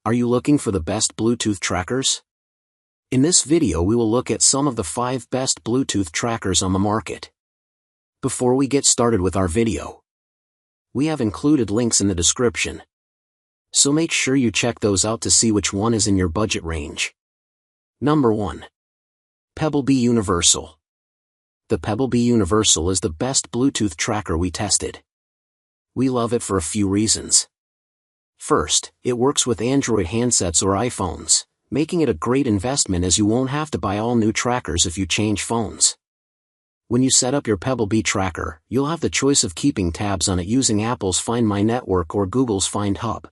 Are you looking for the best Bluetooth trackers? In this video we will look at some of the 5 best Bluetooth trackers on the market. Before we get started with our video, we have included links in the description, so make sure you check those out to see which one is in your budget range. Number 1. Pebblebee Universal. The Pebblebee Universal is the best Bluetooth tracker we tested. We love it for a few reasons. First, it works with Android handsets or iPhones, making it a great investment as you won't have to buy all new trackers if you change phones. When you set up your Pebblebee tracker, you'll have the choice of keeping tabs on it using Apple's Find My network or Google's Find Hub.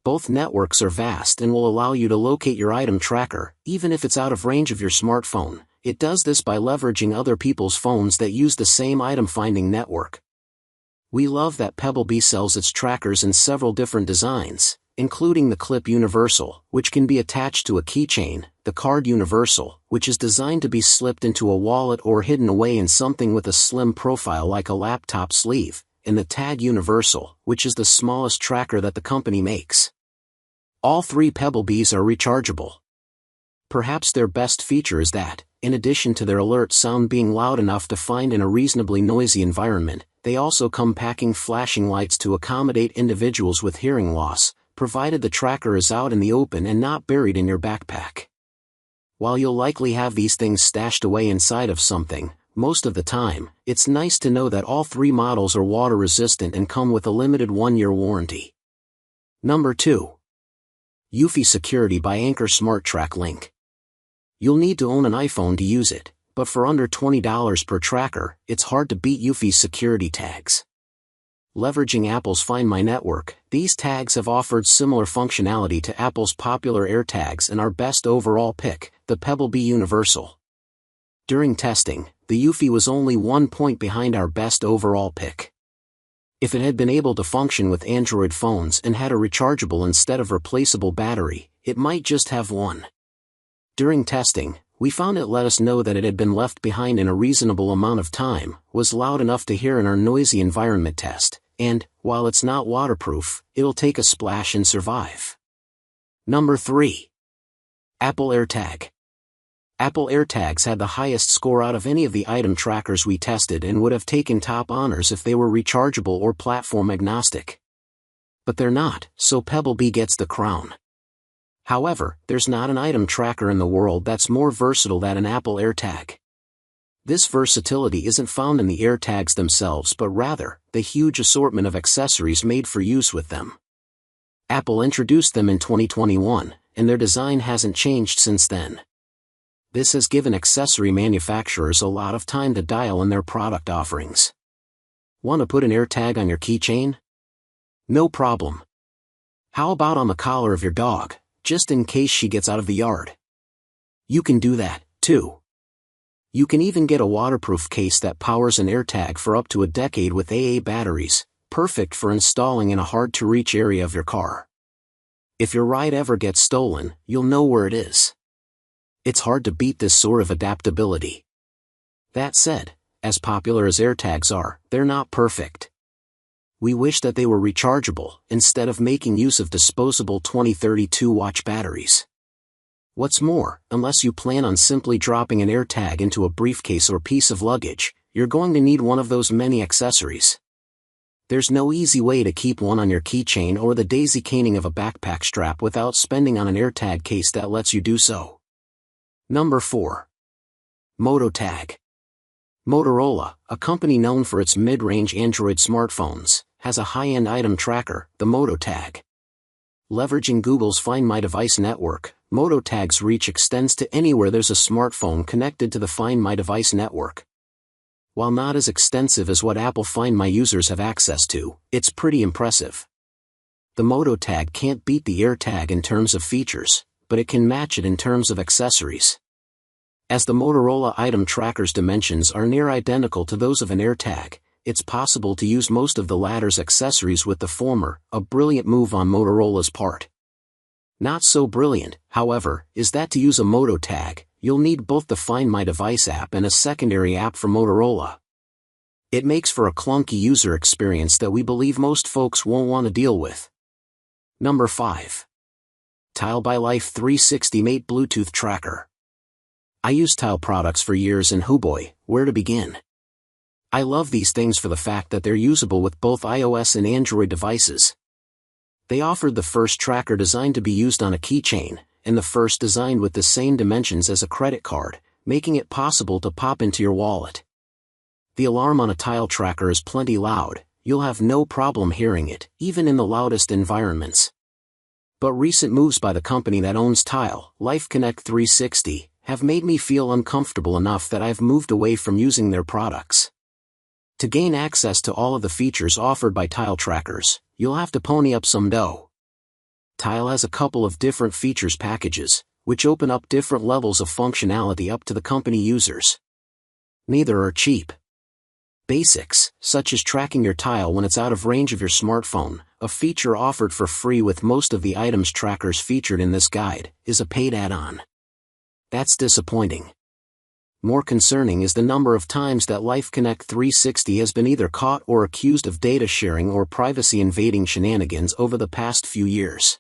Both networks are vast and will allow you to locate your item tracker, even if it's out of range of your smartphone. It does this by leveraging other people's phones that use the same item finding network. We love that Pebblebee sells its trackers in several different designs, including the Clip Universal, which can be attached to a keychain, the Card Universal, which is designed to be slipped into a wallet or hidden away in something with a slim profile like a laptop sleeve, and the Tag Universal, which is the smallest tracker that the company makes. All 3 Pebblebees are rechargeable. Perhaps their best feature is that, in addition to their alert sound being loud enough to find in a reasonably noisy environment, they also come packing flashing lights to accommodate individuals with hearing loss, provided the tracker is out in the open and not buried in your backpack. While you'll likely have these things stashed away inside of something, most of the time, it's nice to know that all 3 models are water resistant and come with a limited 1-year warranty. Number 2. Eufy Security by Anker SmartTrack link. You'll need to own an iPhone to use it, but for under $20 per tracker, it's hard to beat Eufy's security tags. Leveraging Apple's Find My network, these tags have offered similar functionality to Apple's popular AirTags and our best overall pick, the Pebblebee Universal. During testing, the Eufy was only 1 point behind our best overall pick. If it had been able to function with Android phones and had a rechargeable instead of replaceable battery, it might just have won. During testing, we found it let us know that it had been left behind in a reasonable amount of time, was loud enough to hear in our noisy environment test, and, while it's not waterproof, it'll take a splash and survive. Number 3. Apple AirTag. Apple AirTags had the highest score out of any of the item trackers we tested and would have taken top honors if they were rechargeable or platform agnostic. But they're not, so Pebblebee gets the crown. However, there's not an item tracker in the world that's more versatile than an Apple AirTag. This versatility isn't found in the AirTags themselves but rather, the huge assortment of accessories made for use with them. Apple introduced them in 2021, and their design hasn't changed since then. This has given accessory manufacturers a lot of time to dial in their product offerings. Want to put an AirTag on your keychain? No problem. How about on the collar of your dog, just in case she gets out of the yard? You can do that, too. You can even get a waterproof case that powers an AirTag for up to a decade with AA batteries, perfect for installing in a hard-to-reach area of your car. If your ride ever gets stolen, you'll know where it is. It's hard to beat this sort of adaptability. That said, as popular as AirTags are, they're not perfect. We wish that they were rechargeable, instead of making use of disposable 2032-watch batteries. What's more, unless you plan on simply dropping an AirTag into a briefcase or piece of luggage, you're going to need one of those many accessories. There's no easy way to keep one on your keychain or the daisy chaining of a backpack strap without spending on an AirTag case that lets you do so. Number 4. Moto Tag. Motorola, a company known for its mid-range Android smartphones, has a high-end item tracker, the Moto Tag. Leveraging Google's Find My device network, Moto Tag's reach extends to anywhere there's a smartphone connected to the Find My device network. While not as extensive as what Apple Find My users have access to, it's pretty impressive. The Moto Tag can't beat the AirTag in terms of features, but it can match it in terms of accessories. As the Motorola item tracker's dimensions are near identical to those of an AirTag, it's possible to use most of the latter's accessories with the former, a brilliant move on Motorola's part. Not so brilliant, however, is that to use a Moto Tag, you'll need both the Find My device app and a secondary app from Motorola. It makes for a clunky user experience that we believe most folks won't want to deal with. Number 5. Tile by Life 360 Mate Bluetooth Tracker. I use Tile products for years and boy, where to begin? I love these things for the fact that they're usable with both iOS and Android devices. They offered the first tracker designed to be used on a keychain, and the first designed with the same dimensions as a credit card, making it possible to pop into your wallet. The alarm on a Tile tracker is plenty loud, you'll have no problem hearing it, even in the loudest environments. But recent moves by the company that owns Tile, Life Connect 360, have made me feel uncomfortable enough that I've moved away from using their products. To gain access to all of the features offered by Tile trackers, you'll have to pony up some dough. Tile has a couple of different features packages, which open up different levels of functionality up to the company users. Neither are cheap. Basics, such as tracking your Tile when it's out of range of your smartphone, a feature offered for free with most of the items trackers featured in this guide, is a paid add-on. That's disappointing. More concerning is the number of times that Life Connect 360 has been either caught or accused of data sharing or privacy invading shenanigans over the past few years.